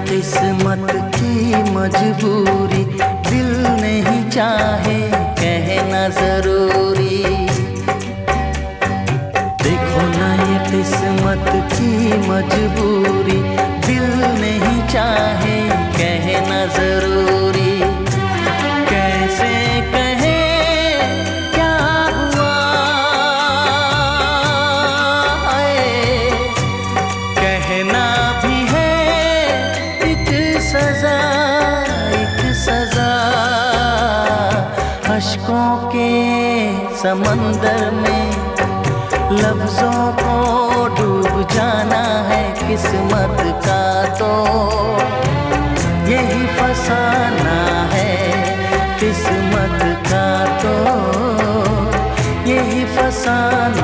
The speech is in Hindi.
किस्मत की मजबूरी, दिल नहीं चाहे कहना जरूरी। देखो ना ये किस्मत की मजबूरी, दिल नहीं चाहे कहना जरूरी। कैसे कहे क्या हुआ, कहना भी है एक सजा, एक सजा। अश्कों के समंदर में लफ्जों को डूब जाना है किस्मत का, तो यही फसाना है किस्मत का, तो यही फसाना